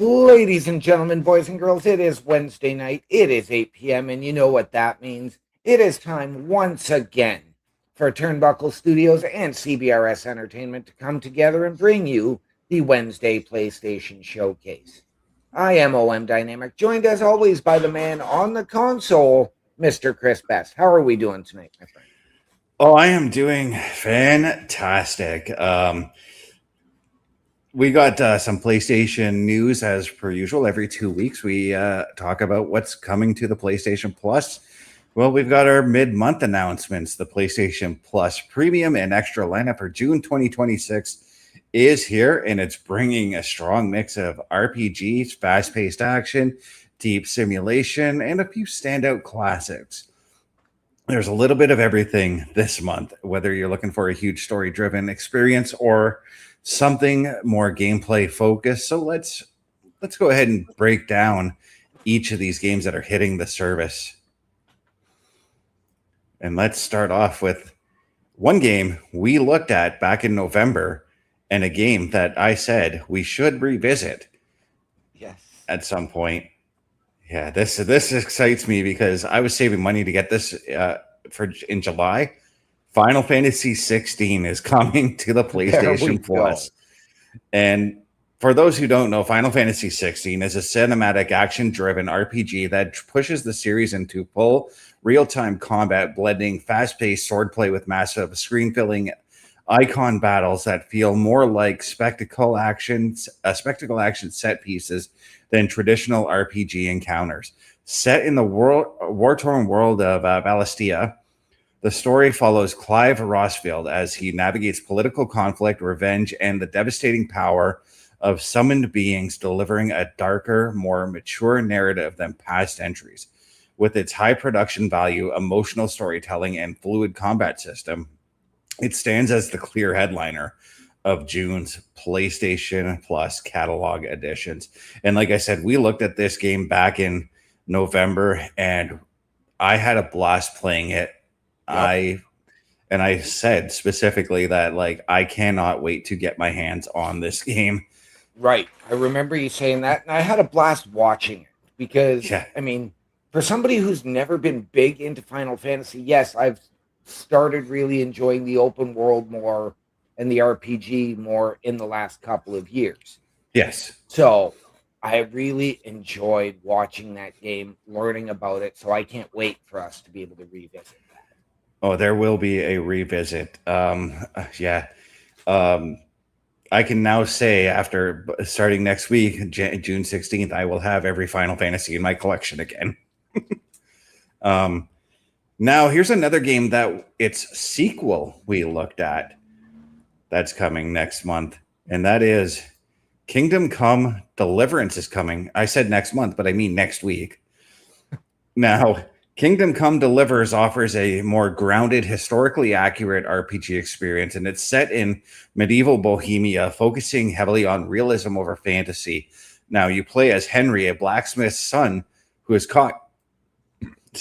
Ladies and gentlemen, boys and girls, it is Wednesday night. It is 8 p.m., and you know what that means. It is time once again for Turnbuckle Studios and CBRS Entertainment to come together and bring you the Wednesday PlayStation Showcase. I am OM Dynamic, joined as always by the man on the console, Mr. Chris Best. How are we doing tonight, my friend? Oh, I am doing fantastic. We got some PlayStation news as per usual. Every 2 weeks, we talk about what's coming to the PlayStation Plus. Well, we've got our mid-month announcements. The PlayStation Plus Premium and Extra lineup for June 2026 is here, and it's bringing a strong mix of RPGs, fast-paced action, deep simulation, and a few standout classics. There's a little bit of everything this month, whether you're looking for a huge story-driven experience or something more gameplay focused. So let's go ahead and break down each of these games that are hitting the service. And let's start off with one game we looked at back in November, and a game that I said we should revisit. Yes. At some point. Yeah, this excites me because I was saving money to get this in July. Final Fantasy 16 is coming to the PlayStation Plus. And for those who don't know, Final Fantasy 16 is a cinematic action-driven RPG that pushes the series into full real-time combat, blending fast-paced swordplay with massive screen-filling icon battles that feel more like spectacle action set pieces than traditional RPG encounters. Set in the war-torn world of Valistia, the story follows Clive Rossfield as he navigates political conflict, revenge, and the devastating power of summoned beings, delivering a darker, more mature narrative than past entries. With its high production value, emotional storytelling, and fluid combat system, it stands as the clear headliner of June's PlayStation Plus catalog editions. And like I said, we looked at this game back in November, and I had a blast playing it. Yep. I said specifically that I cannot wait to get my hands on this game. Right. I remember you saying that, and I had a blast watching it because, I mean, for somebody who's never been big into Final Fantasy, yes, I've started really enjoying the open world more and the RPG more in the last couple of years. Yes. So I really enjoyed watching that game, learning about it. So I can't wait for us to be able to revisit that. Oh, there will be a revisit. I can now say after starting next week, June 16th, I will have every Final Fantasy in my collection again. Now, here's another game that its sequel we looked at that's coming next month, and that is Kingdom Come Deliverance is coming. I said next month, but I mean next week. Now, Kingdom Come Deliverance offers a more grounded, historically accurate RPG experience, and it's set in medieval Bohemia, focusing heavily on realism over fantasy. Now, you play as Henry, a blacksmith's son who is caught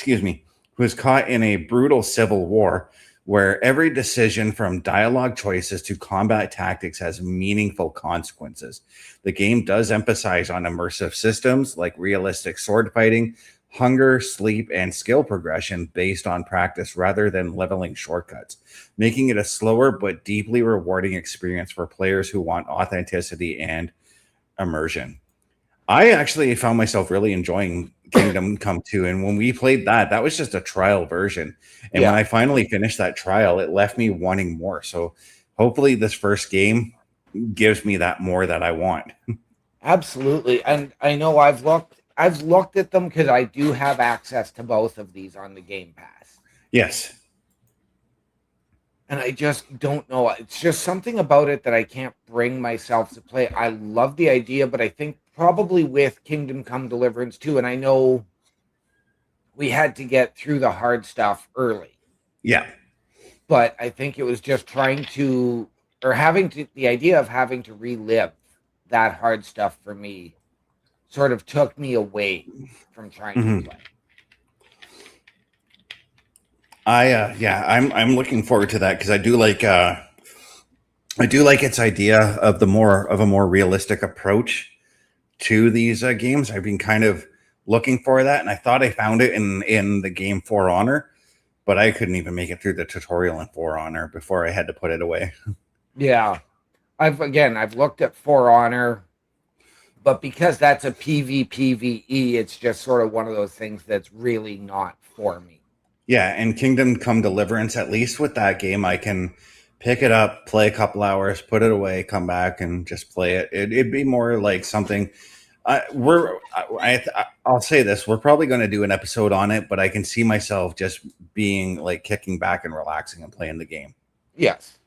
in a brutal civil war where every decision from dialogue choices to combat tactics has meaningful consequences. The game does emphasize on immersive systems like realistic sword fighting, hunger, sleep, and skill progression based on practice rather than leveling shortcuts, making it a slower but deeply rewarding experience for players who want authenticity and immersion. I actually found myself really enjoying Kingdom Come 2, and when we played that was just a trial version. And when I finally finished that trial, it left me wanting more. So hopefully this first game gives me that more that I want. Absolutely. And I know I've looked at them because I do have access to both of these on the Game Pass. Yes. And I just don't know. It's just something about it that I can't bring myself to play. I love the idea, but I think probably with Kingdom Come Deliverance too, and I know we had to get through the hard stuff early. Yeah. But I think it was just the idea of having to relive that hard stuff for me sort of took me away from trying to play. I'm looking forward to that because I do like its idea of a more realistic approach to these games. I've been kind of looking for that, and I thought I found it in the game For Honor, but I couldn't even make it through the tutorial in For Honor before I had to put it away. Yeah. I've looked at For Honor, but because that's a PvPvE, it's just sort of one of those things that's really not for me. Yeah, and Kingdom Come Deliverance, at least with that game, I can pick it up, play a couple hours, put it away, come back, and just play it. It'd be more like something. I'll say this: we're probably going to do an episode on it, but I can see myself just being like kicking back and relaxing and playing the game. Yes.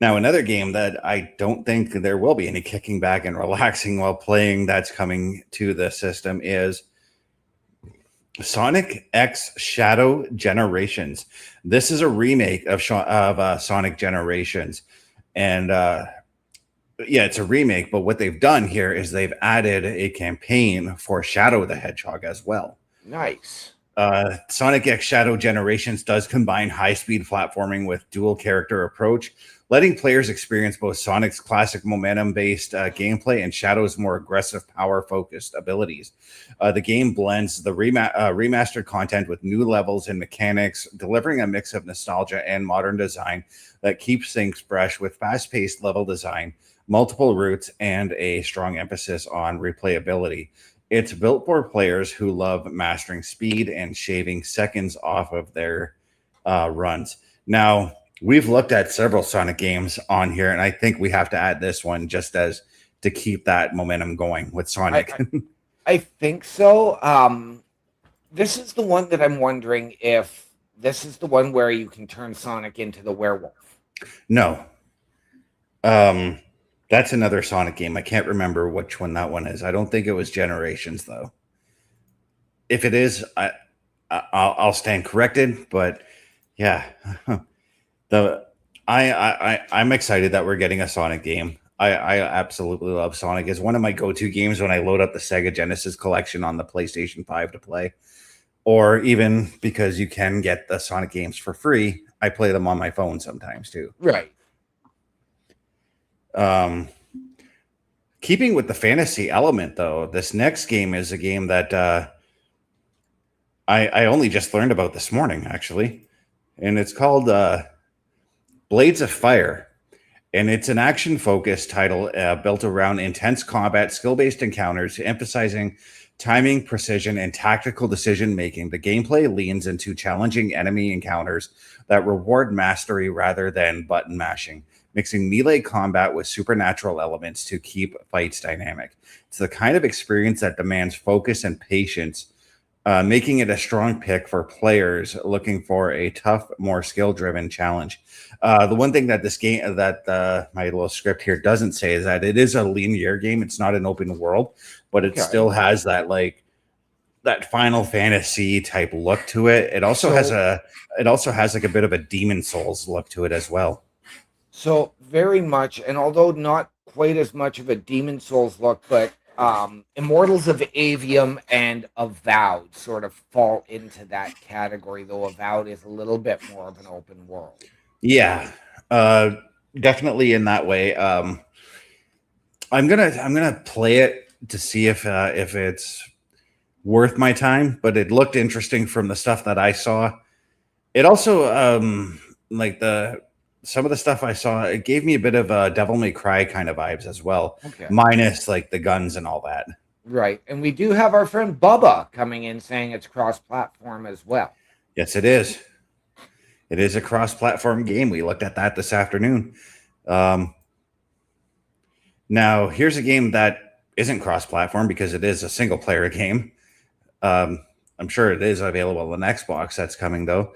Now, another game that I don't think there will be any kicking back and relaxing while playing that's coming to the system is Sonic X Shadow Generations. This is a remake of Sonic Generations. And yeah, it's a remake, but what they've done here is they've added a campaign for Shadow the Hedgehog as well. Nice. Sonic X Shadow Generations does combine high-speed platforming with dual character approach, letting players experience both Sonic's classic momentum-based gameplay and Shadow's more aggressive, power-focused abilities. The game blends the remastered content with new levels and mechanics, delivering a mix of nostalgia and modern design that keeps things fresh with fast-paced level design, multiple routes, and a strong emphasis on replayability. It's built for players who love mastering speed and shaving seconds off of their runs. Now, we've looked at several Sonic games on here, and I think we have to add this one just as to keep that momentum going with Sonic. I think so. This is the one that I'm wondering if this is the one where you can turn Sonic into the werewolf. No. That's another Sonic game. I can't remember which one that one is. I don't think it was Generations, though. If it is, I'll stand corrected. But yeah, I'm excited that we're getting a Sonic game. I absolutely love Sonic. It's one of my go-to games when I load up the Sega Genesis collection on the PlayStation 5 to play, or even because you can get the Sonic games for free. I play them on my phone sometimes too. Right. Keeping with the fantasy element, though, this next game is a game that I only just learned about this morning, actually, and it's called Blades of Fire, and it's an action-focused title built around intense combat, skill-based encounters, emphasizing timing, precision, and tactical decision-making. The gameplay leans into challenging enemy encounters that reward mastery rather than button mashing, mixing melee combat with supernatural elements to keep fights dynamic. It's the kind of experience that demands focus and patience, making it a strong pick for players looking for a tough, more skill-driven challenge. The one thing that this game, that my little script here doesn't say, is that it is a linear game. It's not an open world, but it still has that that Final Fantasy type look to it. It also has like a bit of a Demon Souls look to it as well. So very much, and although not quite as much of a Demon Souls look, but Immortals of Avium and Avowed sort of fall into that category, though Avowed is a little bit more of an open world. Yeah, definitely in that way. I'm gonna play it to see if it's worth my time, but it looked interesting from the stuff that I saw. It also some of the stuff I saw, it gave me a bit of Devil May Cry kind of vibes as well, minus like the guns and all that. Right, and we do have our friend Bubba coming in saying it's cross-platform as well. Yes, it is. It is a cross-platform game. We looked at that this afternoon. Now, here's a game that isn't cross-platform because it is a single-player game. I'm sure it is available on Xbox. That's coming, though.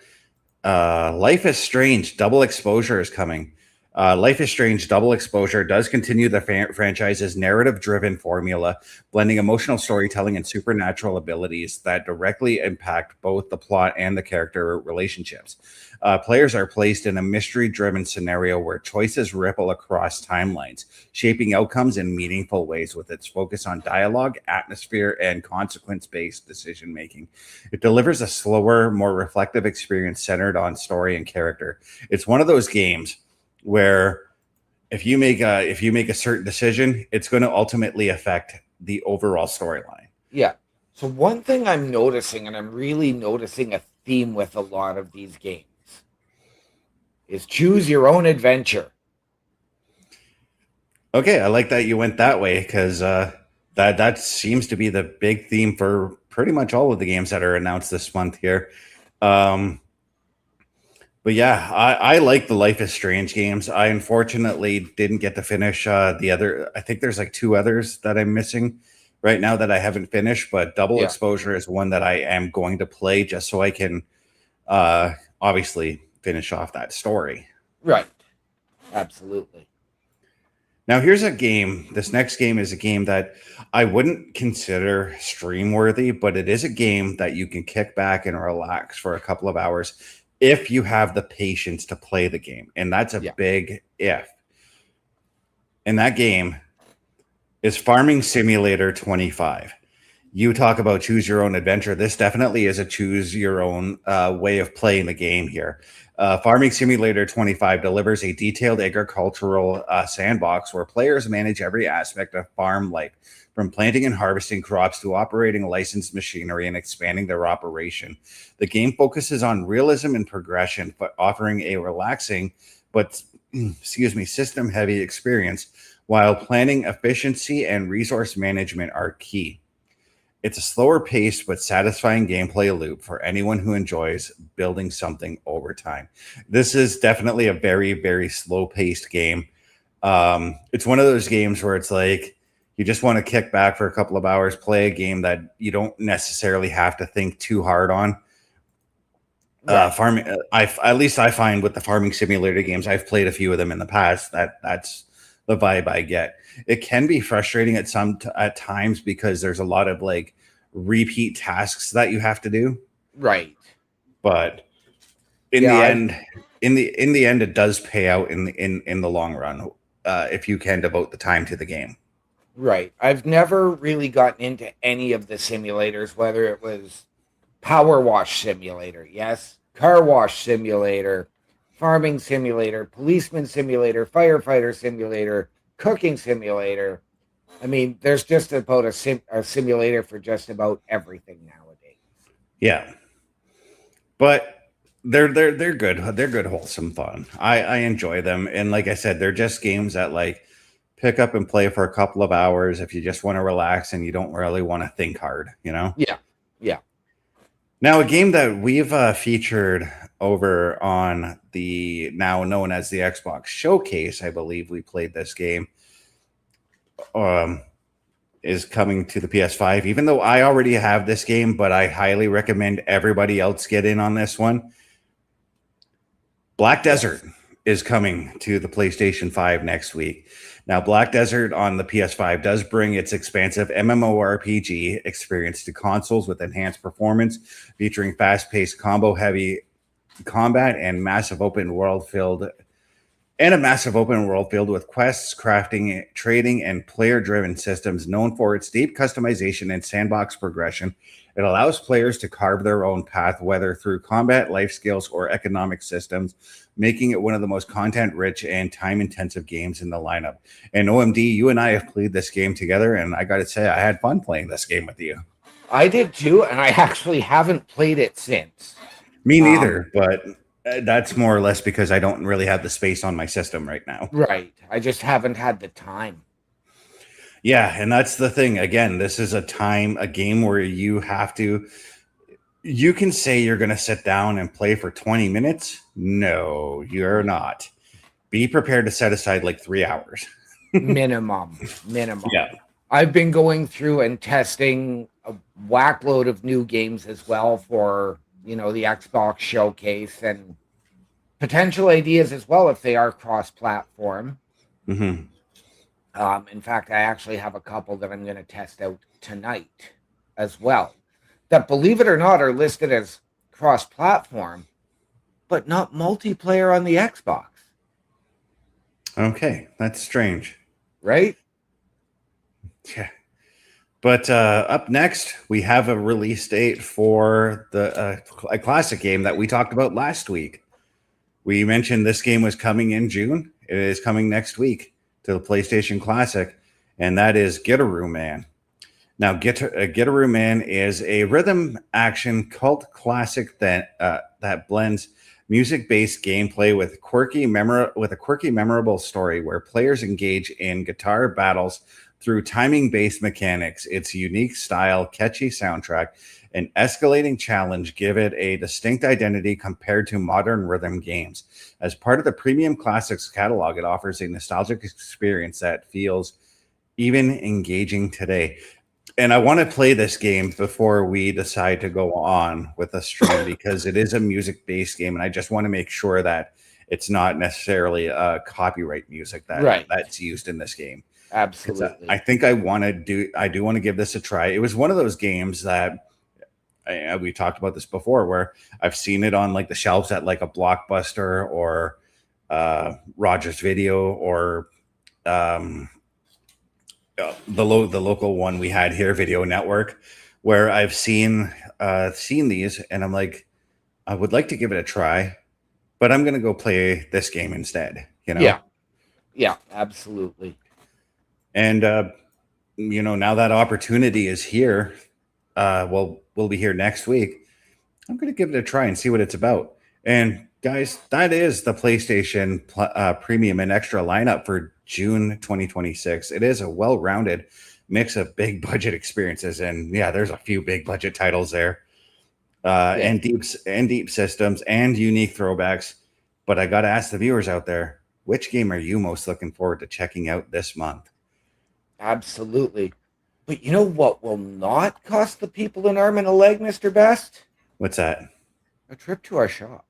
Life is Strange Double Exposure is coming. Life is Strange Double Exposure does continue the franchise's narrative-driven formula, blending emotional storytelling and supernatural abilities that directly impact both the plot and the character relationships. Players are placed in a mystery-driven scenario where choices ripple across timelines, shaping outcomes in meaningful ways with its focus on dialogue, atmosphere, and consequence-based decision-making. It delivers a slower, more reflective experience centered on story and character. It's one of those games where if you make a certain decision, it's going to ultimately affect the overall storyline. Yeah. So one thing I'm noticing, and I'm really noticing a theme with a lot of these games, is choose your own adventure. Okay, I like that you went that way, because that seems to be the big theme for pretty much all of the games that are announced this month here. But yeah, I like the Life is Strange games. I unfortunately didn't get to finish the other. I think there's like 2 others that I'm missing right now that I haven't finished. But Double Exposure is one that I am going to play just so I can obviously finish off that story. Right. Absolutely. Now, here's a game. This next game is a game that I wouldn't consider stream worthy, but it is a game that you can kick back and relax for a couple of hours if you have the patience to play the game. And that's a big if. And that game is Farming Simulator 25. You talk about choose your own adventure. This definitely is a choose your own way of playing the game here. Farming Simulator 25 delivers a detailed agricultural sandbox where players manage every aspect of farm life, from planting and harvesting crops to operating licensed machinery and expanding their operation. The game focuses on realism and progression, but offering a relaxing but system-heavy experience, while planning, efficiency, and resource management are key. It's a slower paced but satisfying gameplay loop for anyone who enjoys building something over time. This is definitely a very, very slow paced game. It's one of those games where it's like you just want to kick back for a couple of hours, play a game that you don't necessarily have to think too hard on. Farming, at least I find with the Farming Simulator games, I've played a few of them in the past. That's the vibe I get. It can be frustrating at times because there's a lot of like repeat tasks that you have to do. Right. But in the end, it does pay out in the long run if you can devote the time to the game. Right. I've never really gotten into any of the simulators, whether it was Power Wash Simulator, yes, Car Wash Simulator, Farming Simulator, Policeman Simulator, Firefighter Simulator, Cooking Simulator. I mean, there's just about a simulator for just about everything nowadays. Yeah, but they're good. They're good, wholesome fun. I enjoy them, and like I said, they're just games that like pick up and play for a couple of hours if you just want to relax and you don't really want to think hard. Yeah. Now, a game that we've featured over on the now known as the Xbox Showcase, I believe we played this game, is coming to the PS5. Even though I already have this game, but I highly recommend everybody else get in on this one. Black Desert is coming to the PlayStation 5 next week. Now, Black Desert on the PS5 does bring its expansive MMORPG experience to consoles with enhanced performance, featuring fast-paced combo-heavy combat and a massive open world filled with quests, crafting, trading, and player-driven systems. Known for its deep customization and sandbox progression, it allows players to carve their own path, whether through combat, life skills, or economic systems, making it one of the most content-rich and time-intensive games in the lineup. And OMD, you and I have played this game together, and I got to say, I had fun playing this game with you. I did too, and I actually haven't played it since. Me neither, but that's more or less because I don't really have the space on my system right now. Right. I just haven't had the time. Yeah, and that's the thing. Again, this is a game where you can say you're going to sit down and play for 20 minutes. No, you're not. Be prepared to set aside like 3 hours. Minimum. Yeah. I've been going through and testing a whackload of new games as well for, the Xbox Showcase, and potential ideas as well if they are cross-platform. Mm-hmm. In fact, I actually have a couple that I'm going to test out tonight as well, that, believe it or not, are listed as cross-platform, but not multiplayer on the Xbox. Okay, that's strange. Right? Yeah. But up next, we have a release date for a classic game that we talked about last week. We mentioned this game was coming in June. It is coming next week to the PlayStation Classic, and that is Get-A-Room Man. Now, Get-A-Room Man is a rhythm action cult classic that blends music-based gameplay with a quirky, memorable story where players engage in guitar battles through timing-based mechanics. Its unique style, catchy soundtrack, and escalating challenge give it a distinct identity compared to modern rhythm games. As part of the Premium Classics catalog, it offers a nostalgic experience that feels even engaging today. And I want to play this game before we decide to go on with a stream because it is a music-based game, and I just want to make sure that it's not necessarily copyright music that's used in this game. Absolutely. I think I do want to give this a try. It was one of those games that we talked about this before, where I've seen it on like the shelves at like a Blockbuster or Rogers Video or the local one we had here, Video Network, where I've seen these, and I'm like, I would like to give it a try, but I'm gonna go play this game instead. Yeah, absolutely. And now that opportunity is here. We'll be here next week. I'm gonna give it a try and see what it's about. And guys, that is the PlayStation Premium and Extra lineup for June 2026. It is a well-rounded mix of big budget experiences, and yeah, there's a few big budget titles there, and deep systems and unique throwbacks. But I got to ask the viewers out there, which game are you most looking forward to checking out this month? Absolutely. But you know what will not cost the people an arm and a leg, Mr. Best? What's that? A trip to our shop.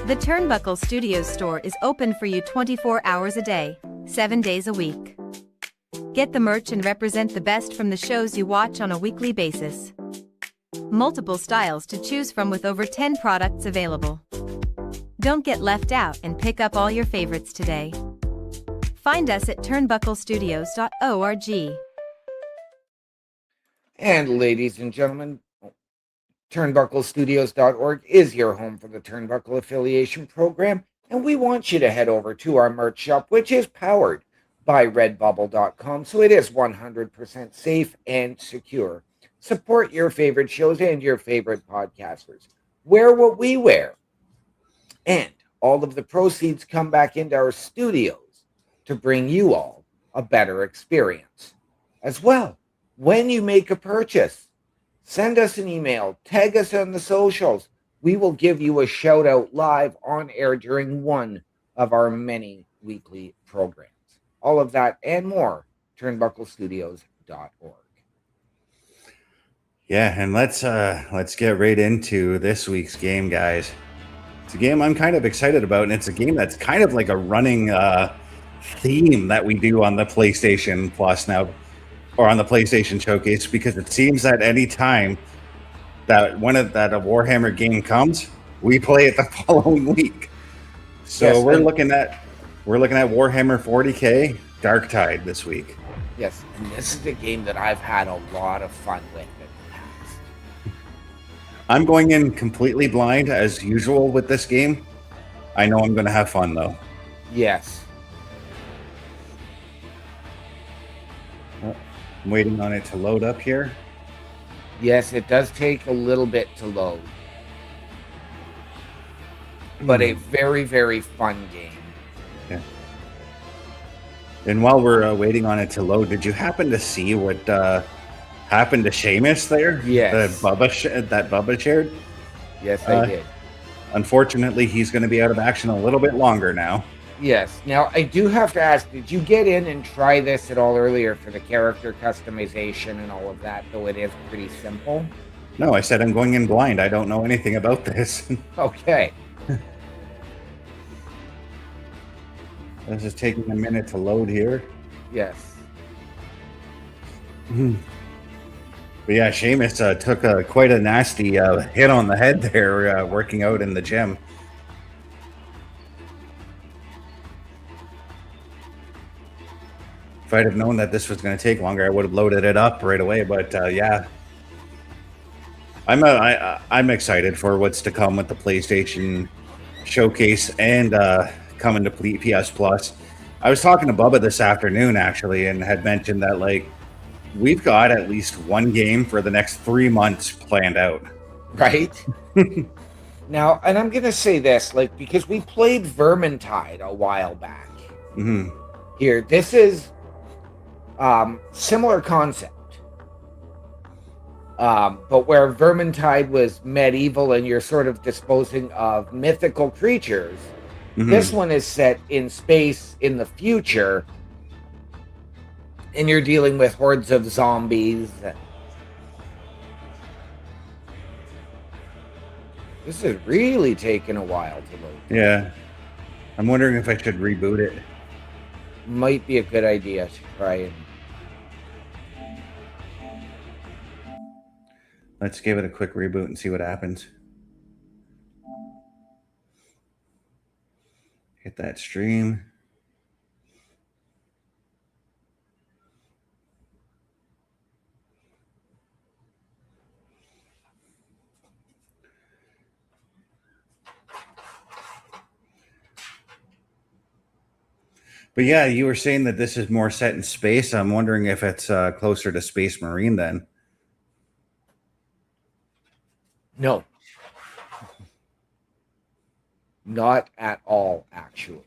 The Turnbuckle Studios store is open for you 24 hours a day, 7 days a week. Get the merch and represent the best from the shows you watch on a weekly basis. Multiple styles to choose from with over 10 products available. Don't get left out and pick up all your favorites today. Find us at turnbucklestudios.org. And ladies and gentlemen, turnbucklestudios.org is your home for the Turnbuckle Affiliation Program, and we want you to head over to our merch shop, which is powered by redbubble.com, so it is 100% safe and secure. Support your favorite shows and your favorite podcasters. Wear what we wear. And all of the proceeds come back into our studios to bring you all a better experience. As well, when you make a purchase, send us an email, tag us on the socials. We will give you a shout out live on air during one of our many weekly programs. All of that and more, turnbucklestudios.org. Yeah, and let's get right into this week's game, guys. It's a game I'm kind of excited about, and it's a game that's kind of like a running theme that we do on the PlayStation Plus now, or on the PlayStation Showcase, because it seems that any time that a Warhammer game comes, we play it the following week. So yes, we're looking at Warhammer 40K Darktide this week. Yes, and this is a game that I've had a lot of fun with in the past. I'm going in completely blind as usual with this game. I know I'm going to have fun though. Yes. I'm waiting on it to load up here. Yes, it does take a little bit to load. But a very, very fun game. Yeah. And while we're waiting on it to load, did you happen to see what happened to Seamus there? Yes. That Bubba shared? Yes, I did. Unfortunately, he's going to be out of action a little bit longer now. Yes. Now, I do have to ask, did you get in and try this at all earlier for the character customization and all of that, though it is pretty simple? No, I said I'm going in blind. I don't know anything about this. Okay. This is taking a minute to load here. Yes. But yeah, Seamus took quite a nasty hit on the head there working out in the gym. If I'd have known that this was going to take longer, I would have loaded it up right away. But yeah, I'm excited for what's to come with the PlayStation Showcase and coming to PS Plus. I was talking to Bubba this afternoon, actually, and had mentioned that, like, we've got at least one game for the next 3 months planned out. Right? Now, and I'm going to say this, like, because we played Vermintide a while back. Mm-hmm. Here, this is similar concept. But where Vermintide was medieval and you're sort of disposing of mythical creatures, this one is set in space in the future, and you're dealing with hordes of zombies. This is really taking a while to load. Yeah. I'm wondering if I should reboot it. Might be a good idea to try and... Let's give it a quick reboot and see what happens. Hit that stream. But yeah, you were saying that this is more set in space. I'm wondering if it's closer to Space Marine then. No. Not at all, actually.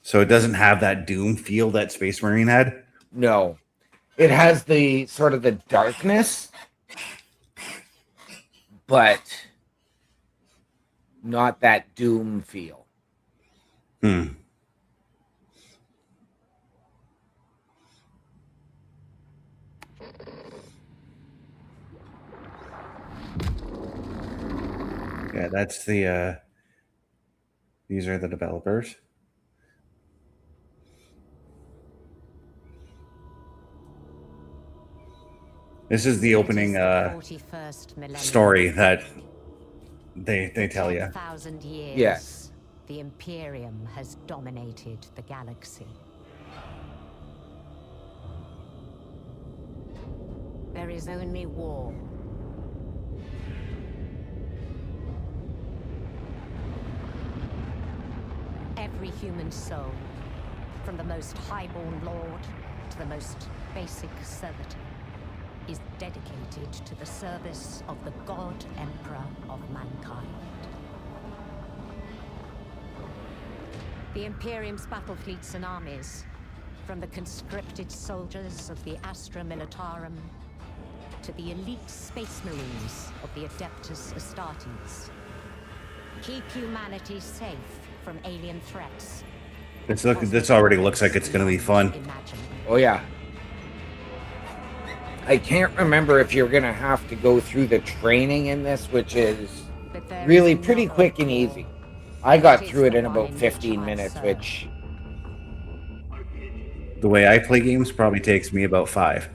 So it doesn't have that Doom feel that Space Marine had? No. It has the sort of the darkness, but not that Doom feel. Hmm. Yeah, that's the these are the developers. This is the opening story that they tell you. 10,000 years, Yes. the Imperium has dominated the galaxy. There is only war. Every human soul, from the most highborn lord to the most basic servitor, is dedicated to the service of the God Emperor of mankind. The Imperium's battle fleets and armies, from the conscripted soldiers of the Astra Militarum to the elite space marines of the Adeptus Astartes, keep humanity safe from alien threats. This already looks like it's going to be fun. Oh, yeah. I can't remember if you're going to have to go through the training in this, which is really pretty quick and easy. I got through it in about 15 minutes, which... The way I play games probably takes me about 5.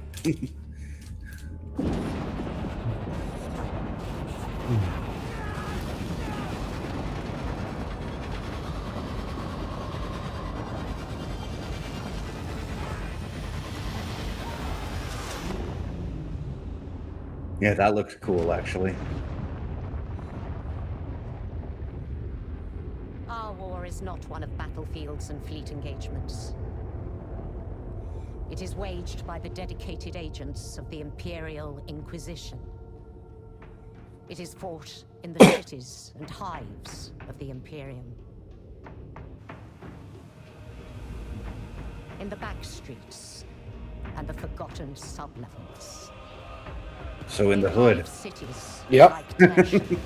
Yeah, that looks cool, actually. Our war is not one of battlefields and fleet engagements. It is waged by the dedicated agents of the Imperial Inquisition. It is fought in the cities and hives of the Imperium. In the back streets and the forgotten sublevels. So in the hood. Cities Yep. like Tertium.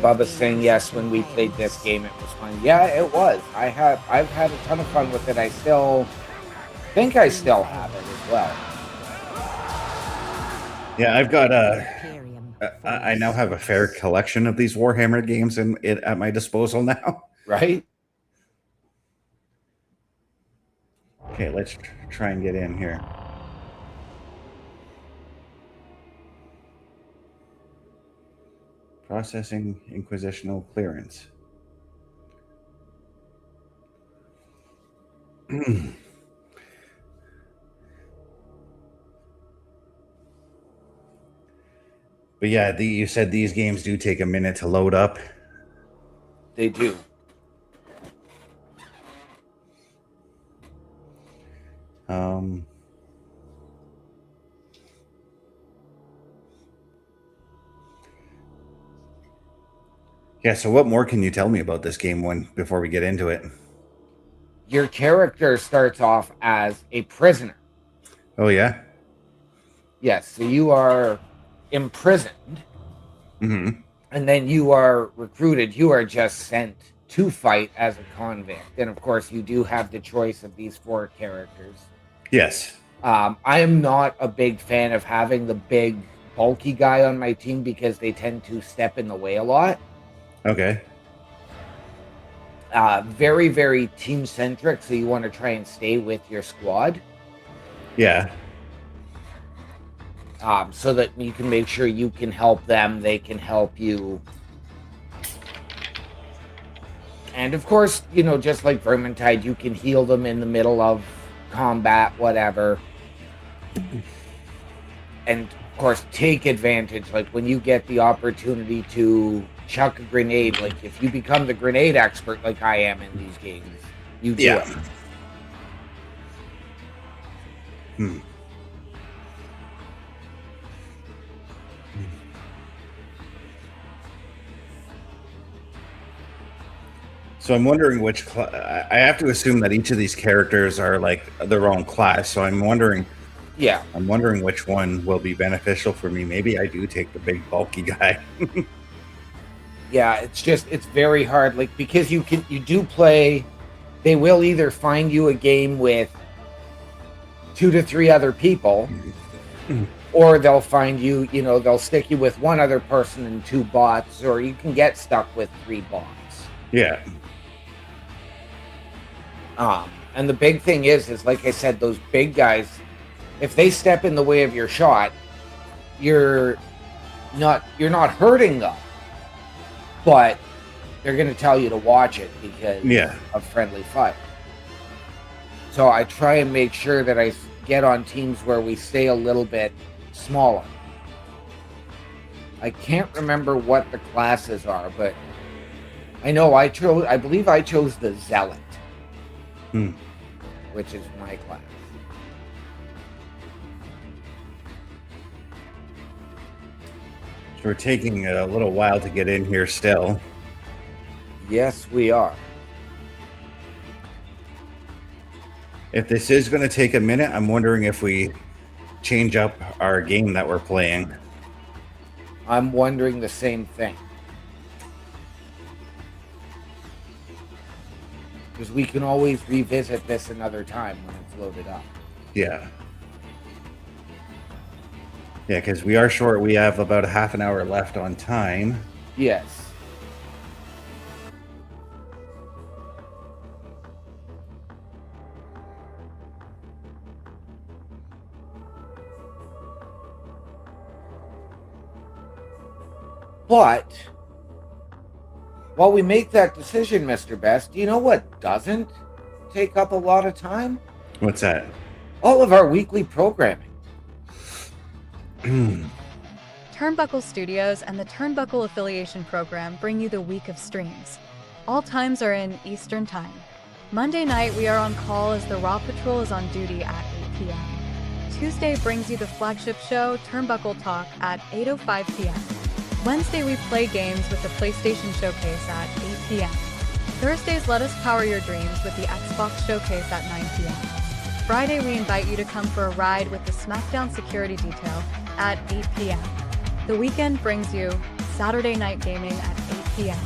Bubba's saying yes, when we played this game it was fun. Yeah, it was. I've had a ton of fun with it. I still think I still have it as well. Yeah, I've got I now have a fair collection of these Warhammer games at my disposal now. Right? Okay, let's try and get in here. Processing Inquisitional clearance. But yeah, you said these games do take a minute to load up. They do. Yeah, so what more can you tell me about this game before we get into it? Your character starts off as a prisoner. Oh, yeah? Yes, so you are imprisoned, Mm-hmm. and then you are recruited. You are just sent to fight as a convict. And of course, you do have the choice of these 4 characters. Yes. I am not a big fan of having the big, bulky guy on my team because they tend to step in the way a lot. Okay. Very, very team-centric, so you want to try and stay with your squad. Yeah. So that you can make sure you can help them, they can help you. And of course, you know, just like Vermintide, you can heal them in the middle of combat, whatever. And of course, take advantage, like when you get the opportunity to chuck a grenade, like if you become the grenade expert like I am in these games, you do it. So I'm wondering which I have to assume that each of these characters are like their own class. So I'm wondering which one will be beneficial for me. Maybe I do take the big bulky guy. Yeah, it's very hard, like, because you do play, they will either find you a game with 2 to 3 other people, or they'll find you, you know, they'll stick you with 1 other person and 2 bots, or you can get stuck with 3 bots. Yeah. And the big thing is like I said, those big guys, if they step in the way of your shot, you're not hurting them, but they're going to tell you to watch it because of friendly fire. So I try and make sure that I get on teams where we stay a little bit smaller. I can't remember what the classes are, but I know I believe I chose the Zealot, which is my class. So we're taking a little while to get in here still. Yes, we are. If this is going to take a minute, I'm wondering if we change up our game that we're playing. I'm wondering the same thing. Because we can always revisit this another time when it's loaded up. Yeah. Yeah, because we are short. We have about a half an hour left on time. Yes. But while we make that decision, Mr. Best, do you know what doesn't take up a lot of time? What's that? All of our weekly programming. Turnbuckle Studios and the Turnbuckle Affiliation Program bring you the week of streams. All times are in Eastern Time. Monday night we are on call as the Raw Patrol is on duty at 8 p.m. Tuesday brings you the flagship show, Turnbuckle Talk, at 8:05 p.m. Wednesday we play games with the PlayStation Showcase at 8 p.m. Thursdays let us power your dreams with the Xbox Showcase at 9 p.m. Friday we invite you to come for a ride with the SmackDown Security Detail at 8 p.m. The weekend brings you Saturday Night Gaming at 8 p.m.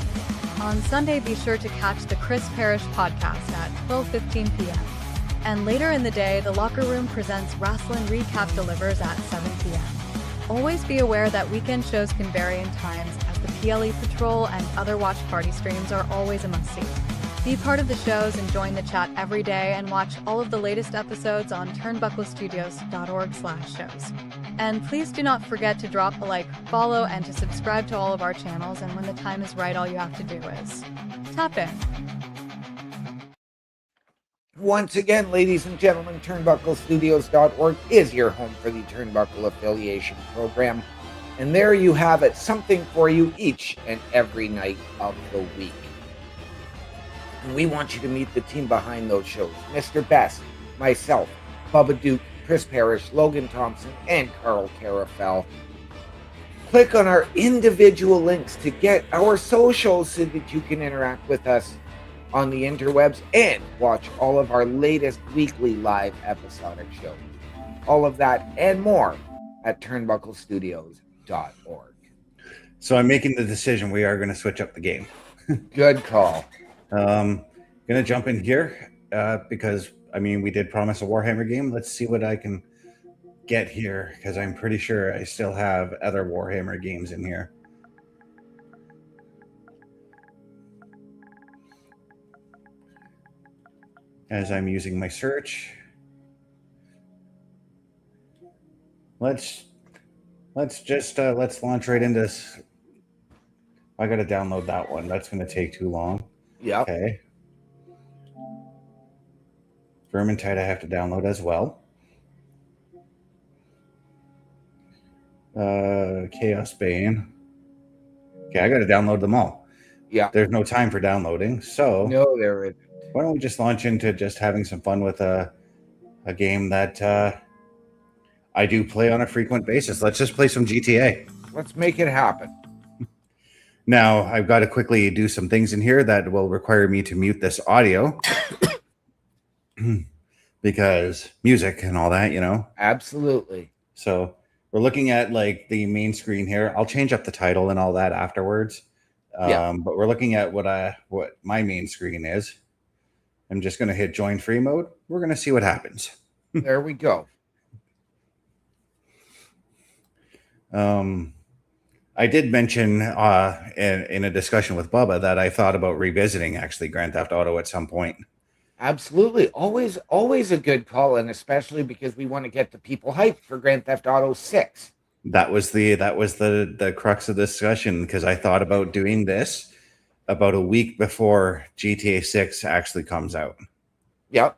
On Sunday be sure to catch the Chris Parrish podcast at 12:15 p.m. And later in the day, the Locker Room presents Wrestling Recap delivers at 7 p.m. Always be aware that weekend shows can vary in times, as the PLE Patrol and other watch party streams are always a must-see. Be part of the shows and join the chat every day and watch all of the latest episodes on turnbucklestudios.org/shows. And please do not forget to drop a like, follow, and to subscribe to all of our channels, and when the time is right, all you have to do is tap in. Once again, ladies and gentlemen, turnbucklestudios.org is your home for the Turnbuckle Affiliation Program. And there you have it, something for you each and every night of the week. And we want you to meet the team behind those shows. Mr. Best, myself, Bubba Duke, Chris Parrish, Logan Thompson, and Carl Carafell. Click on our individual links to get our socials so that you can interact with us on the interwebs and watch all of our latest weekly live episodic shows. All of that and more at turnbucklestudios.org. So I'm making the decision. We are going to switch up the game. Good call. Going to jump in here because, I mean, we did promise a Warhammer game. Let's see what I can get here because I'm pretty sure I still have other Warhammer games in here. As I'm using my search, let's launch right into this. I got to download that one. That's going to take too long. Yep. Okay. Vermintide I have to download as well. Chaos Bane. Okay, I got to download them all. Yeah. There's no time for downloading, so No, there isn't. Why don't we just launch into just having some fun with a game that I do play on a frequent basis. Let's just play some GTA. Let's make it happen. Now, I've got to quickly do some things in here that will require me to mute this audio because music and all that, you know. Absolutely. So we're looking at like the main screen here. I'll change up the title and all that afterwards. But we're looking at what my main screen is. I'm just going to hit join free mode. We're going to see what happens. There we go. I did mention in a discussion with Bubba that I thought about revisiting actually Grand Theft Auto at some point. Absolutely. Always a good call, and especially because we want to get the people hyped for Grand Theft Auto 6. That was the crux of the discussion because I thought about doing this about a week before GTA 6 actually comes out. Yep.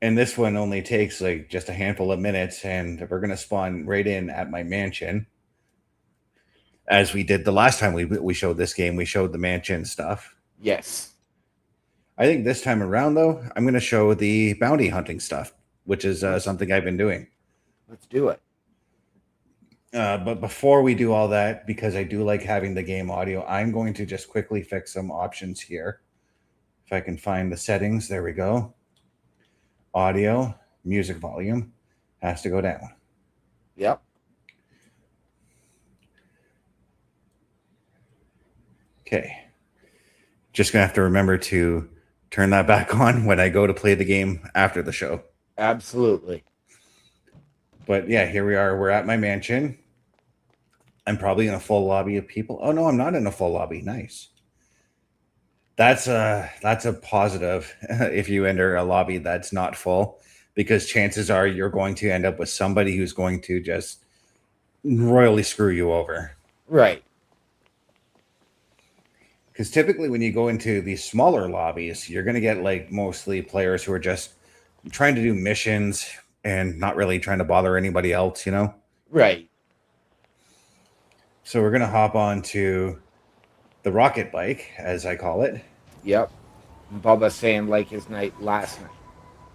And this one only takes like just a handful of minutes, and we're going to spawn right in at my mansion. As we did the last time we showed this game, we showed the mansion stuff. Yes. I think this time around, though, I'm going to show the bounty hunting stuff, which is something I've been doing. Let's do it. But before we do all that, because I do like having the game audio, I'm going to just quickly fix some options here. If I can find the settings, there we go. Audio, music volume has to go down. Yep. Okay. Just going to have to remember to turn that back on when I go to play the game after the show. Absolutely. But yeah, here we are. We're at my mansion. I'm probably in a full lobby of people. Oh no, I'm not in a full lobby. Nice. That's a positive if you enter a lobby that's not full, because chances are you're going to end up with somebody who's going to just royally screw you over. Right. Because typically when you go into these smaller lobbies, you're going to get like mostly players who are just trying to do missions and not really trying to bother anybody else, you know? Right. So we're going to hop on to the rocket bike, as I call it. Yep. Bubba saying like his night last night.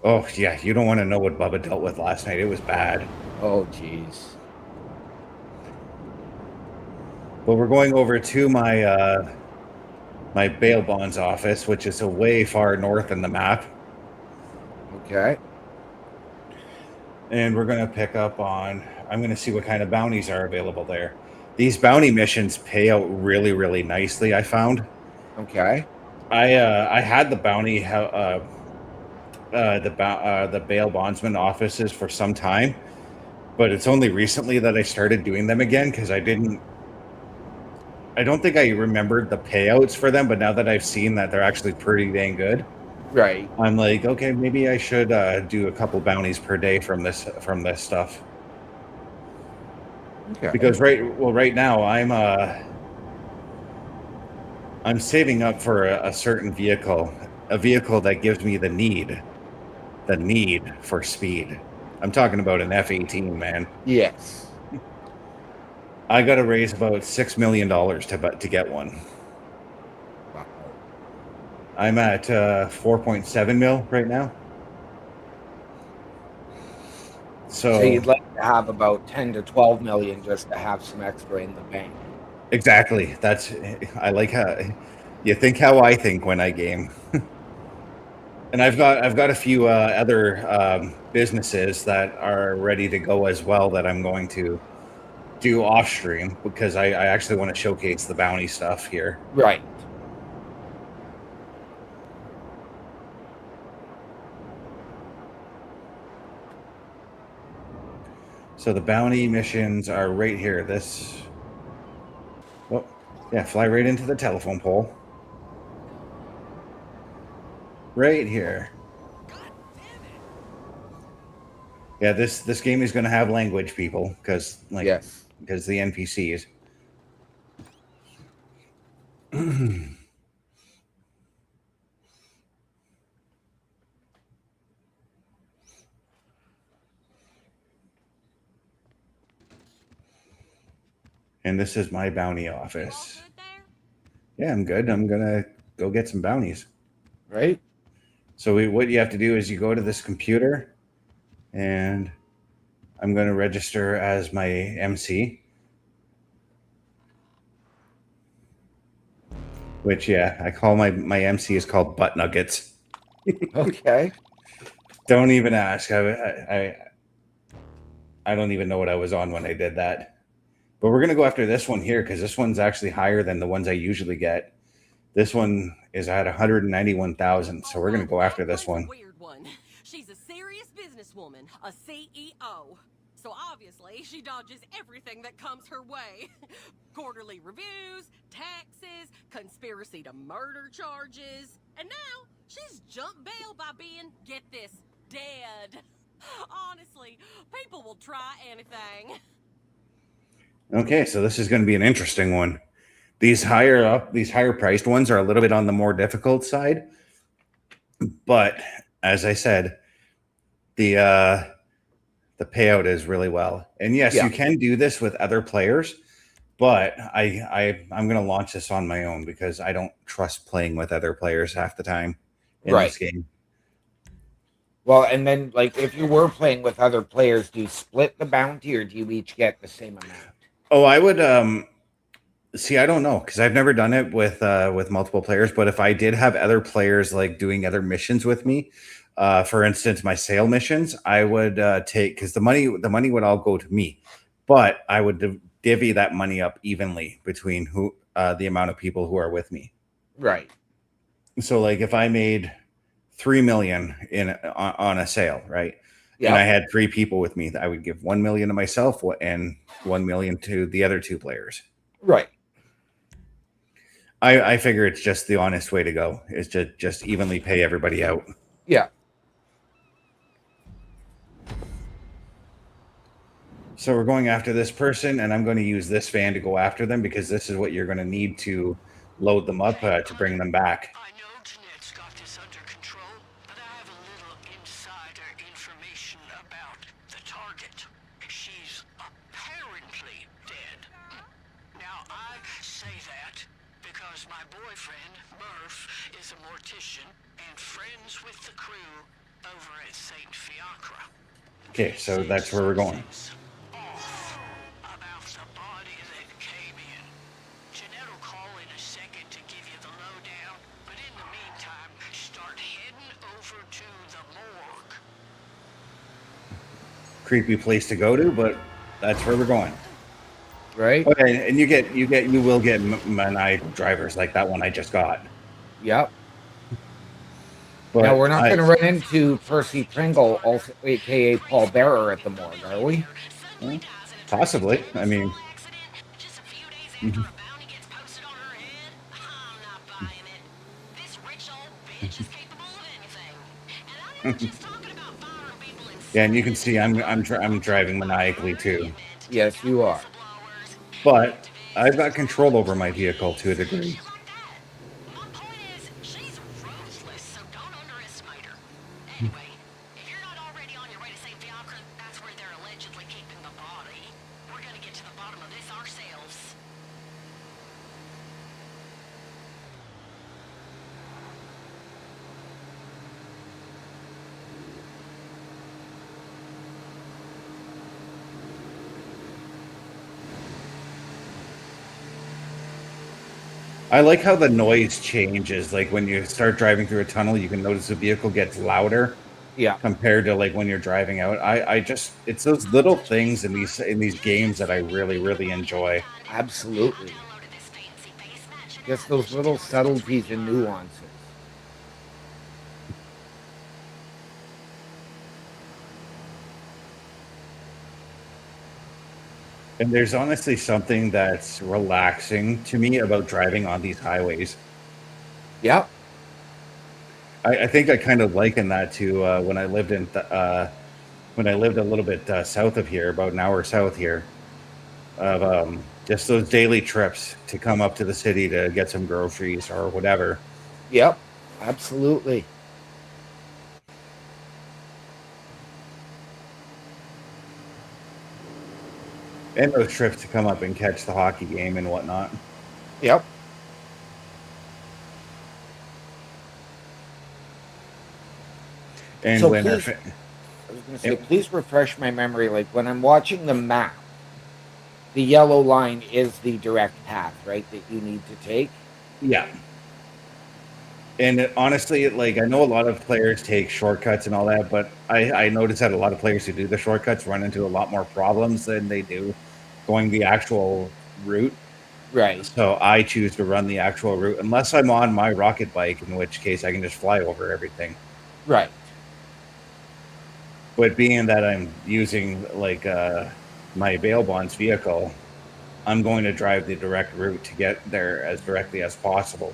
Oh, yeah. You don't want to know what Bubba dealt with last night. It was bad. Oh, jeez. But we're going over to my my bail bonds office, which is a way far north in the map. Okay. And we're going to pick up on, I'm going to see what kind of bounties are available there. These bounty missions pay out really, really nicely, I found. Okay. I had the bounty, the bail bondsman offices for some time, but it's only recently that I started doing them again because I don't think I remembered the payouts for them, but now that I've seen that they're actually pretty dang good. Right. I'm like, okay, maybe I should do a couple bounties per day from this stuff. Okay. Because right now I'm saving up for a certain vehicle, a vehicle that gives me the need for speed. I'm talking about an F-18, man. Yes. I got to raise about $6 million to get one. Wow. I'm at 4.7 mil right now. So you'd like to have about 10 to 12 million just to have some extra in the bank. Exactly. I like how you think how I think when I game. And I've got a few other businesses that are ready to go as well that I'm going to do off stream because I actually want to showcase the bounty stuff here. Right. So the bounty missions are right here. Oh, yeah, fly right into the telephone pole. Right here. Yeah, this game is going to have language, people, because Yes. because the NPCs. And this is my bounty office. Yeah, I'm good. I'm gonna go get some bounties. Right. So what you have to do is you go to this computer, and I'm going to register as my MC. Which, yeah, I call my MC is called Butt Nuggets. Okay. Don't even ask. I don't even know what I was on when I did that. But we're going to go after this one here because this one's actually higher than the ones I usually get. This one is at 191,000, so we're going to go after this one. Weird one. She's a serious businesswoman, a CEO. So obviously, she dodges everything that comes her way. Quarterly reviews, taxes, conspiracy to murder charges. And now, she's jumped bail by being, get this, dead. Honestly, people will try anything. Okay, so this is going to be an interesting one. These higher priced ones are a little bit on the more difficult side. But as I said, the payout is really well. And yes, you can do this with other players, but I'm going to launch this on my own because I don't trust playing with other players half the time in this game. Well, and then like if you were playing with other players, do you split the bounty or do you each get the same amount? Oh, I would see, I don't know because I've never done it with multiple players, but if I did have other players like doing other missions with me, for instance, my sale missions, I would take because the money would all go to me, but I would divvy that money up evenly between the amount of people who are with me. Right. So like if I made 3 million on a sale, right? Yeah. And I had 3 people with me, I would give 1 million to myself and 1 million to the other 2 players. Right. I figure it's just the honest way to go is to just evenly pay everybody out. Yeah. So we're going after this person, and I'm going to use this van to go after them because this is what you're going to need to load them up to bring them back. I know Jeanette's got this under control, but I have a little insider information about the target. She's apparently dead. Now, I say that because my boyfriend, Murph, is a mortician and friends with the crew over at St. Fiacre. Okay, so that's where we're going. About the body that came in. Jeanette will call in a second to give you the lowdown, but in the meantime, start heading over to the morgue. Creepy place to go to, but that's where we're going. Right. Okay, and you will get maniacal drivers like that one I just got. Yep. But now we're not going to run into Percy Pringle, also aka Paul Bearer, at the morgue, are we? Possibly. I mean, Just a few days after a bounty gets posted on her head, I'm not buying it. This rich old bitch is capable of anything. And I'm not just talking about firing people in yeah, and you can see I'm driving maniacally too. Yes, you are. But I've got control over my vehicle to a degree. My point is, she's ruthless, so I like how the noise changes. Like when you start driving through a tunnel, you can notice the vehicle gets louder Yeah, compared to like when you're driving out. I just it's those little things in these games that I really, really enjoy. absolutely. Just those little subtleties and nuances. And there's honestly something that's relaxing to me about driving on these highways. Yeah, I think I kind of liken that to when I lived when I lived a little bit south of here, about an hour south here, of just those daily trips to come up to the city to get some groceries or whatever. yep, absolutely. And those trips to come up and catch the hockey game and whatnot. Yep. And So when our please, I was going to say, Yep. please refresh my memory. Like when I'm watching the map, the yellow line is the direct path, right, that you need to take. Yeah. And honestly, like I know a lot of players take shortcuts and all that, but I notice that a lot of players who do the shortcuts run into a lot more problems than they do going the actual route. Right. So I choose to run the actual route unless I'm on my rocket bike, in which case I can just fly over everything. Right. But being that I'm using like my bail bonds vehicle, I'm going to drive the direct route to get there as directly as possible.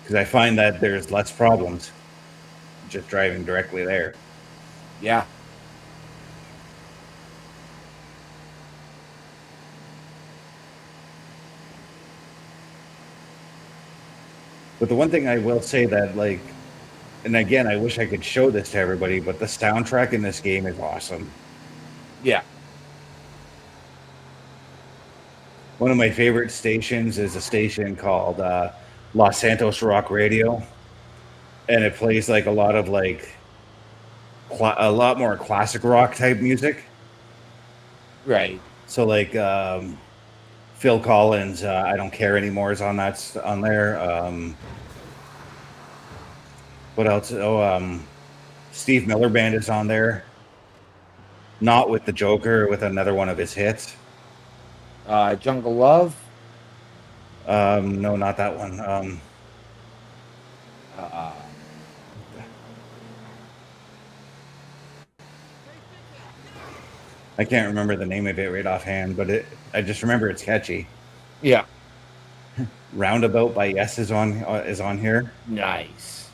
Because I find that there's less problems just driving directly there. Yeah. But the one thing I will say that, like, and again, I wish I could show this to everybody, but the soundtrack in this game is awesome. Yeah. One of my favorite stations is a station called Los Santos Rock Radio, and it plays like a lot of like a lot more classic rock type music. Right. So like Phil Collins, I Don't Care Anymore is on there. What else? Oh, Steve Miller Band is on there. Not with the Joker, with another one of his hits. Jungle Love. No, not that one. I can't remember the name of it right offhand, but I just remember it's catchy. Yeah. Roundabout by Yes is on here. Nice.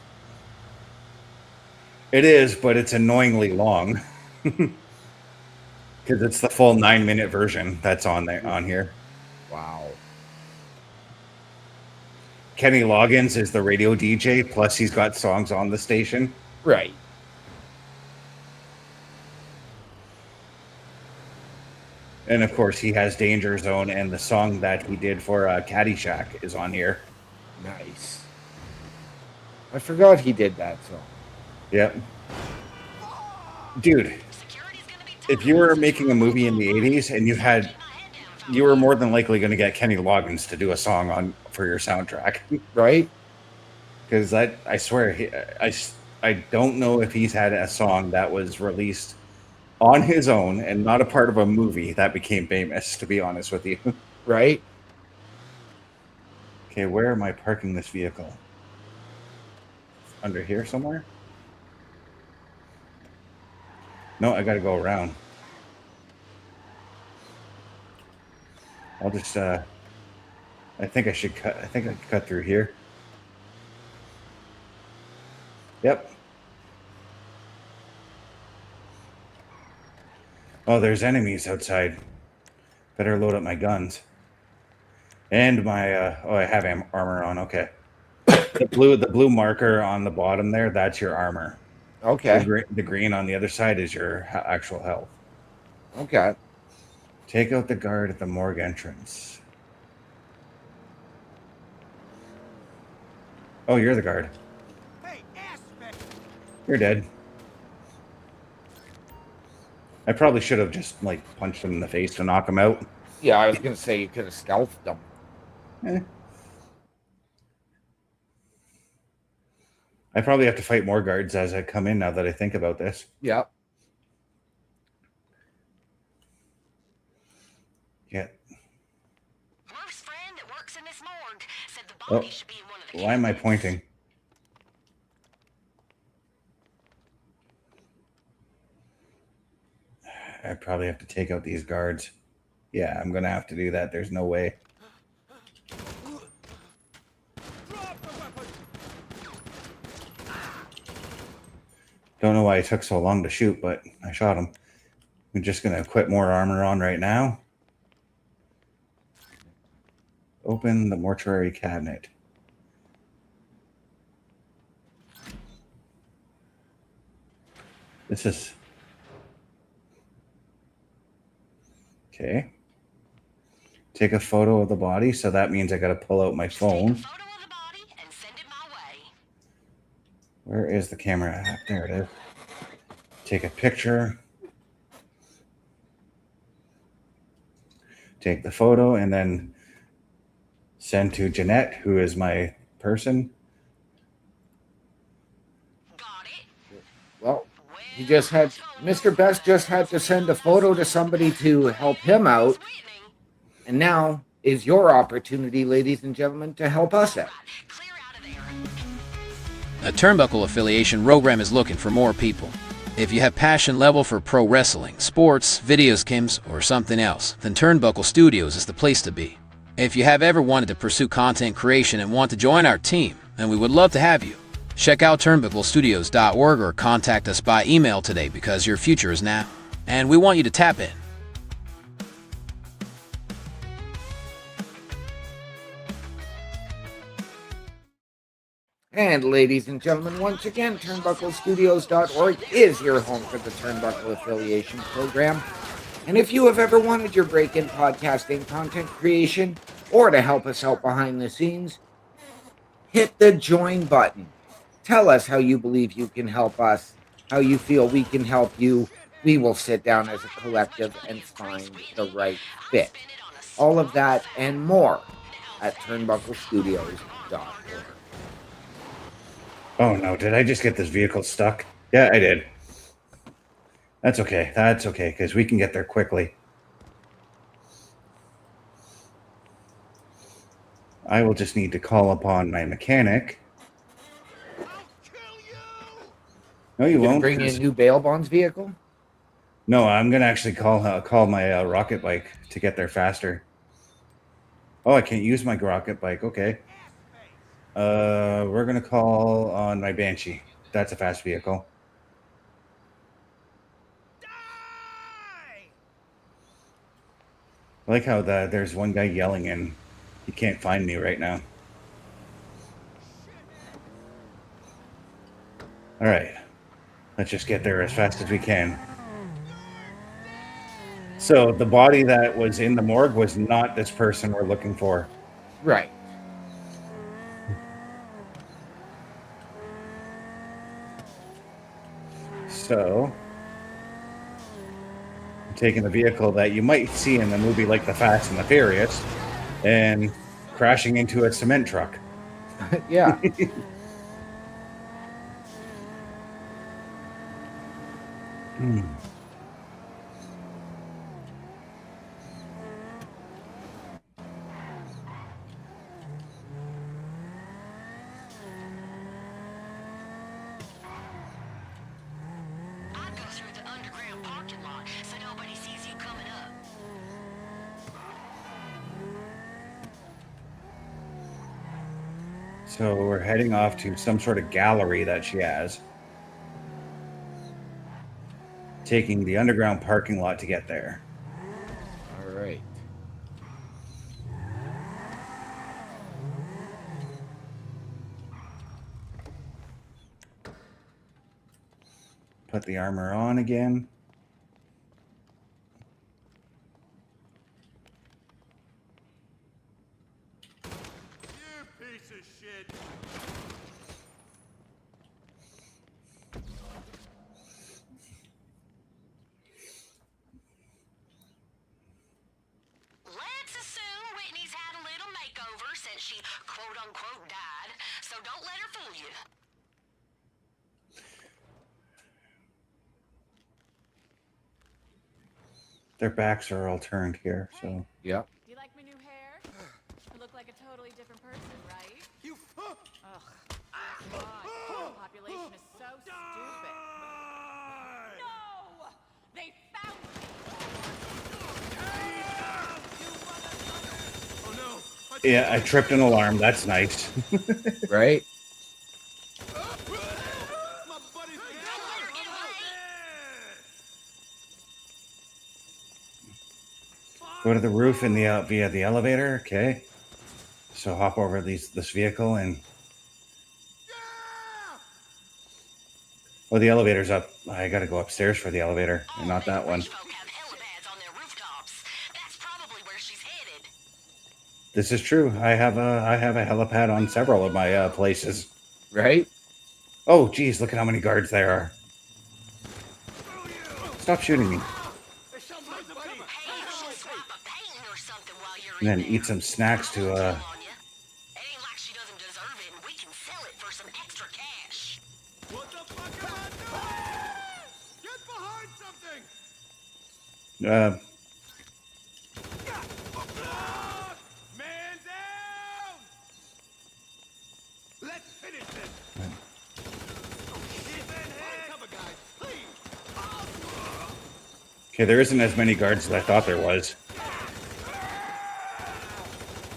It is, but it's annoyingly long because it's the full 9-minute version that's on here. Wow. Kenny Loggins is the radio DJ, plus he's got songs on the station. Right. And of course, he has Danger Zone, and the song that he did for Caddyshack is on here. Nice. I forgot he did that song. Yep. Dude, if you were making a movie in the 80s and you were more than likely going to get Kenny Loggins to do a song for your soundtrack. Right? Because I swear, I don't know if he's had a song that was released on his own and not a part of a movie that became famous, to be honest with you. Right? Okay, where am I parking this vehicle? Under here somewhere? No, I gotta go around. I'll just I think I can cut through here. Yep. Oh, there's enemies outside. Better load up my guns. And my I have armor on. Okay. The blue marker on the bottom there, that's your armor. Okay. The green on the other side is your actual health. Okay. Take out the guard at the morgue entrance. Oh, you're the guard. Hey, You're dead. I probably should have just like punched him in the face to knock him out. Yeah, I was gonna say you could have stealthed them. Eh. I probably have to fight more guards as I come in now that I think about this. Yep. Yeah. Murph's friend that works in this morgue said the Oh, body should be in one of the why am I cabinets. pointing? I probably have to take out these guards. Yeah, I'm gonna have to do that. There's no way. Don't know why it took so long to shoot, but I shot him. I'm just gonna put more armor on right now. Open the mortuary cabinet. This is okay. Take a photo of the body, so that means I gotta pull out my Just phone. take a photo of the body and send it my way. Where is the camera at? There it is. Take a picture. Take the photo and then send to Jeanette, who is my person. Got it? Well, he just had Mr. Best just had to send a photo to somebody to help him out, and now is your opportunity, ladies and gentlemen, to help us out. Clear out of there. A Turnbuckle affiliation program is looking for more people. If you have passion level for pro wrestling, sports, video games, or something else, then Turnbuckle Studios is the place to be. If you have ever wanted to pursue content creation and want to join our team, then we would love to have you. Check out turnbucklestudios.org or contact us by email today because your future is now, and we want you to tap in. And ladies and gentlemen, once again, turnbucklestudios.org is your home for the Turnbuckle Affiliation Program. And if you have ever wanted your break in podcasting, content creation, or to help us out behind the scenes, hit the join button. Tell us how you believe you can help us, how you feel we can help you. We will sit down as a collective and find the right fit. All of that and more at turnbucklestudios.org. Oh no, did I just get this vehicle stuck? Yeah, I did. That's okay. That's okay, because we can get there quickly. I will just need to call upon my mechanic. No, you won't. Bring in new bail bonds vehicle? No, I'm gonna actually call my rocket bike to get there faster. Oh, I can't use my rocket bike. Okay. We're gonna call on my Banshee. That's a fast vehicle. I like how there's one guy yelling and he can't find me right now. All right, let's just get there as fast as we can. So the body that was in the morgue was not this person we're looking for. Right. So I'm taking the vehicle that you might see in the movie like The Fast and the Furious and crashing into a cement truck. Yeah. I'd go through the underground parking lot so nobody sees you coming up. So we're heading off to some sort of gallery that she has. Taking the underground parking lot to get there. All right. Put the armor on again. that she quote-unquote died, so don't let her fool you. Their backs are all turned here, so. Yeah. Do you like my new hair? I look like a totally different person, right? You Ugh. God, the population is so stupid. No! They found me! Oh no! Yeah, I tripped an alarm. That's nice. Right? My buddy's Go to the roof in the via the elevator. Okay. So hop over this vehicle and. Oh, the elevator's up. I gotta go upstairs for the elevator, and not that one. Rich folk have helipads on their rooftops. That's probably where she's headed. This is true. I have a helipad on several of my places. Right? Oh, geez, look at how many guards there are. Stop shooting me. Hey, you should swap a painting or something while you're And then in eat there. some snacks to It ain't like she doesn't deserve it, and we can sell it for some extra cash. What the fuck am I doing? Get behind something! Man down! Let's finish this! Cover, guys, please! Okay, there isn't as many guards as I thought there was.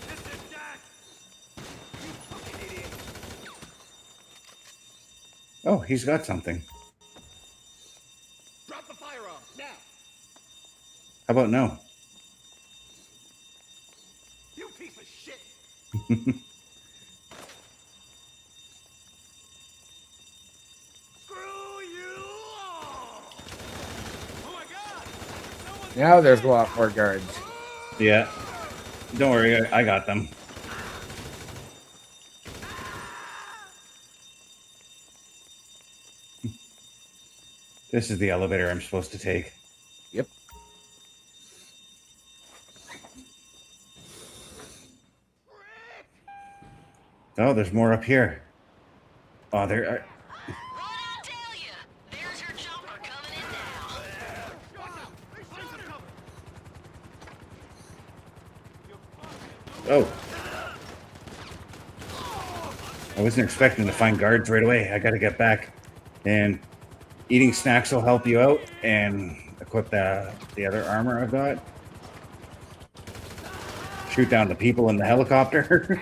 This is Jack! You fucking idiot! Oh, he's got something. Drop the firearm, now! How about no? You piece of shit! Screw you all! Oh my god! Someone's Now there's a lot more guards. Yeah. Don't worry, I got them. This is the elevator I'm supposed to take. Yep. Oh, there's more up here. Oh, there are. What'd I tell you? There's your chopper coming in now. Oh. I wasn't expecting to find guards right away. I got to get back. And eating snacks will help you out and equip the other armor I've got. Shoot down the people in the helicopter.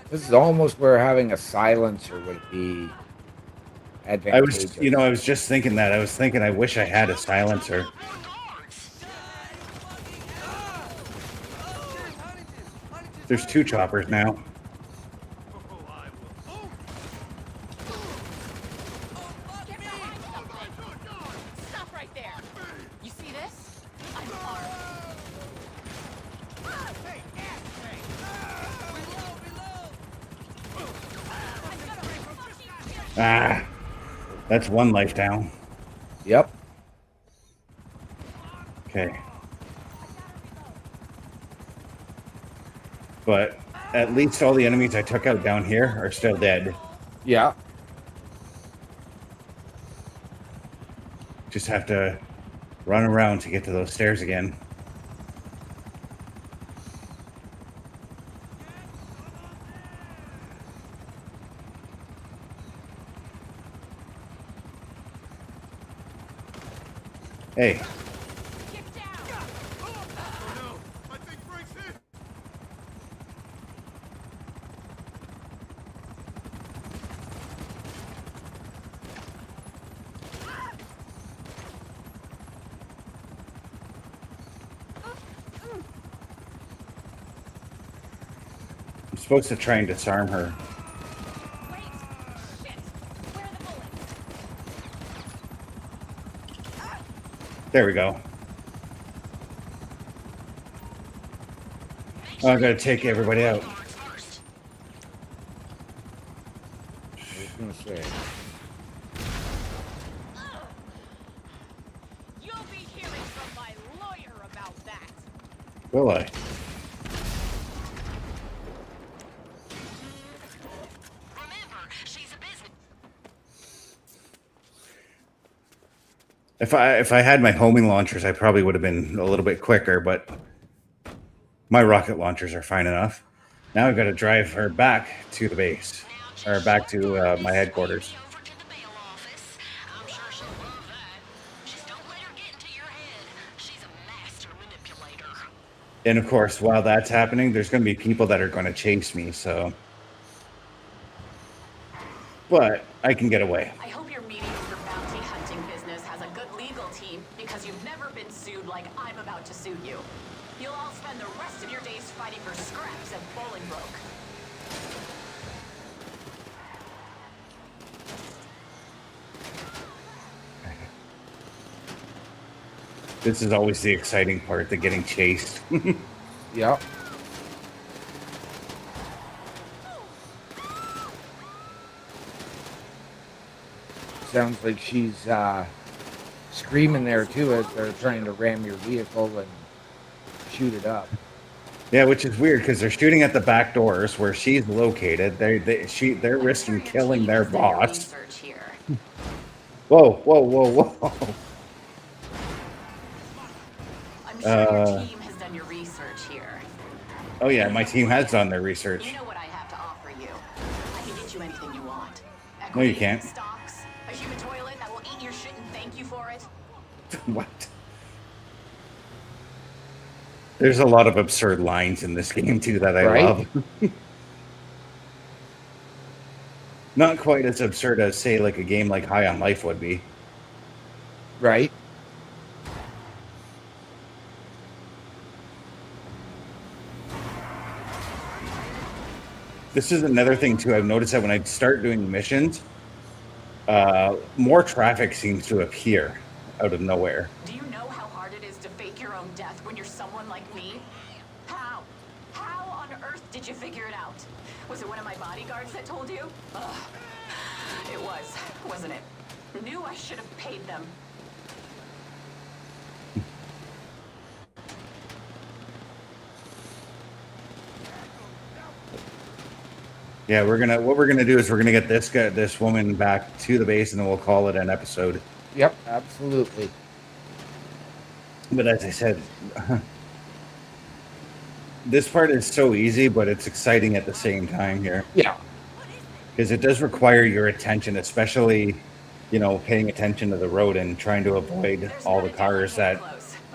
This is almost where having a silencer would be advantageous. I was just thinking that. I was thinking I wish I had a silencer. There's 2 choppers now. Get behind something! Stop right there! You see this? I'm armed. Ah, that's 1 life down. Yep. Okay. But at least all the enemies I took out down here are still dead. Yeah. Just have to run around to get to those stairs again. Hey, Get down! Oh no! I think Frank's hit! I'm supposed to try and disarm her. Wait! Shit! Where are the bullets? There we go. Oh, I gotta take everybody out. gonna say. You'll be hearing from my lawyer about that. Will I? Remember, she's a business. If I had my homing launchers, I probably would have been a little bit quicker, but my rocket launchers are fine enough. Now I've got to drive her back to the base, or back to my headquarters. Over to the bail office. I'm sure she'll love that. Just don't let her get into your head. She's a master manipulator. And of course, while that's happening, there's going to be people that are going to chase me, so. But I can get away. I hope your meeting with your bounty hunting business has a good legal team, because you've never been sued like I'm about to sue you. You'll all spend the rest of your days fighting for scraps at Bolingbroke. This is always the exciting part, the getting chased. Yep. Sounds like she's screaming there too as they're trying to ram your vehicle and shoot it up. Yeah, which is weird because they're shooting at the back doors where she's located. They're risking killing their boss. Whoa, whoa, whoa, whoa. I'm sure your team has done your research here. Oh yeah, my team has done their research. You know what I have to offer you. I can get you anything you want. No, you can't. Stocks, a human toilet that will eat your shit and thank you for it. What? There's a lot of absurd lines in this game too that I love. Not quite as absurd as, say, like a game like High on Life would be. Right. This is another thing too. I've noticed that when I start doing missions, more traffic seems to appear out of nowhere. Do you know how hard it is to fake your own death when you're someone like me? How? How on earth did you figure it out? Was it one of my bodyguards that told you? Ugh. It was, wasn't it? Knew I should have paid them. Yeah, what we're gonna do is we're gonna get this woman back to the base, and then we'll call it an episode. Yep, absolutely. But as I said, this part is so easy, but it's exciting at the same time here. Yeah. Because it does require your attention, especially, paying attention to the road and trying to avoid all the cars that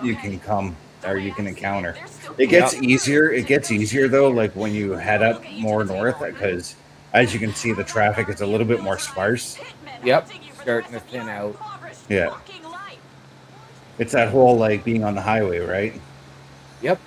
you can come or you can encounter. It gets easier. It gets easier though, like when you head up more north, because as you can see, the traffic is a little bit more sparse. Yep, starting to thin out. Yeah. It's that whole like being on the highway, right? Yep.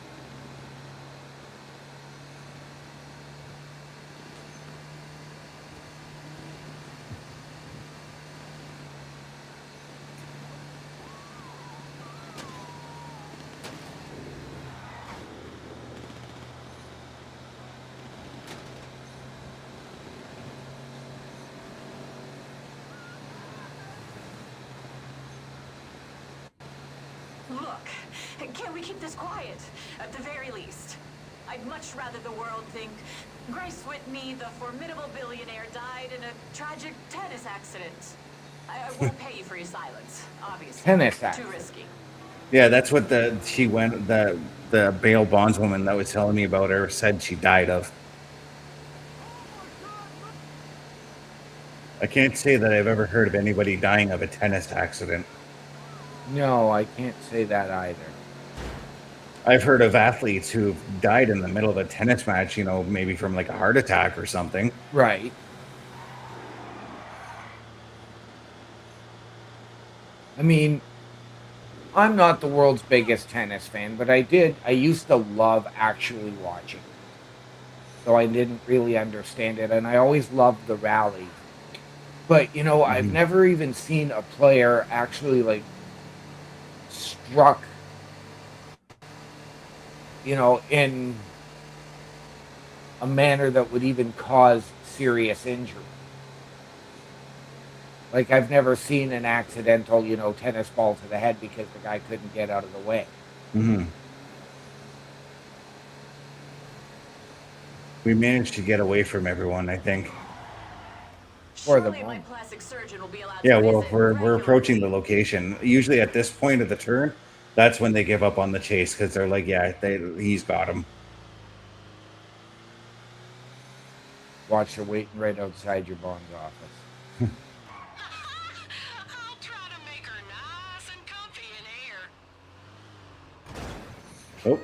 Look, can we keep this quiet? At the very least. I'd much rather the world think Grace Whitney, the formidable billionaire, died in a tragic tennis accident. I won't pay you for your silence, obviously. Tennis accident. Too risky. Yeah, that's what the bail bondswoman that was telling me about her said she died of. I can't say that I've ever heard of anybody dying of a tennis accident. No, I can't say that either. I've heard of athletes who've died in the middle of a tennis match, maybe from like a heart attack or something. Right. I mean, I'm not the world's biggest tennis fan, but I used to love actually watching. So I didn't really understand it, and I always loved the rally. But, I've never even seen a player actually, like, struck, in a manner that would even cause serious injury. Like, I've never seen an accidental, tennis ball to the head because the guy couldn't get out of the way. Mm-hmm. We managed to get away from everyone, I think. For the Surely my moment. plastic surgeon will be allowed Yeah, to well, visit we're approaching the regularly. location. Usually at this point of the turn, that's when they give up on the chase because they're like, yeah, he's got him. Watch her waiting right outside your bond's office. I'll try to make her nice and comfy in here. Oh.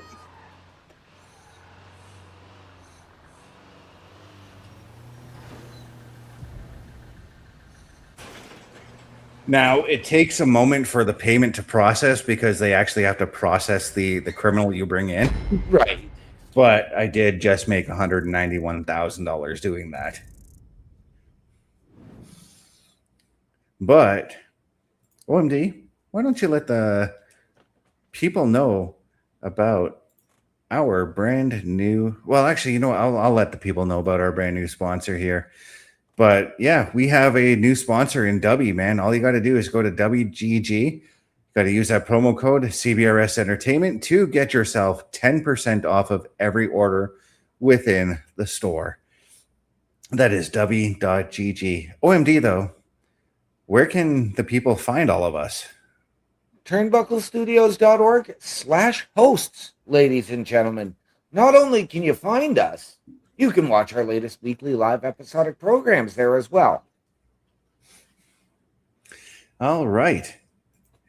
Now, it takes a moment for the payment to process because they actually have to process the criminal you bring in. Right. But I did just make $191,000 doing that. But, OMD, why don't you let the people know about our brand new... Well, actually, I'll let the people know about our brand new sponsor here. But yeah, we have a new sponsor in W, man. All you got to do is go to WGG. Got to use that promo code CBRS Entertainment to get yourself 10% off of every order within the store. That is W.GG. OMD, though, where can the people find all of us? Turnbucklestudios.org/hosts, ladies and gentlemen. Not only can you find us, you can watch our latest weekly live episodic programs there as well. All right.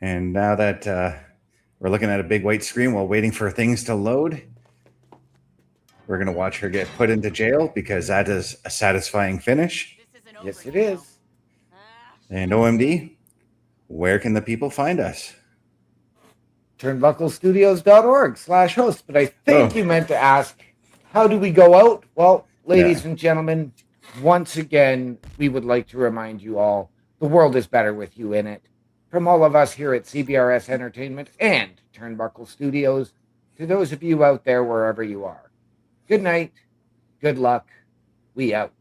And now that we're looking at a big white screen while waiting for things to load, we're going to watch her get put into jail because that is a satisfying finish. Yes, it is. And OMD, where can the people find us? Turnbucklestudios.org/hosts. But I think you meant to ask, how do we go out? Well, ladies and gentlemen, once again, we would like to remind you all, the world is better with you in it. From all of us here at CBRS Entertainment and Turnbuckle Studios, to those of you out there wherever you are. Good night, good luck, we out.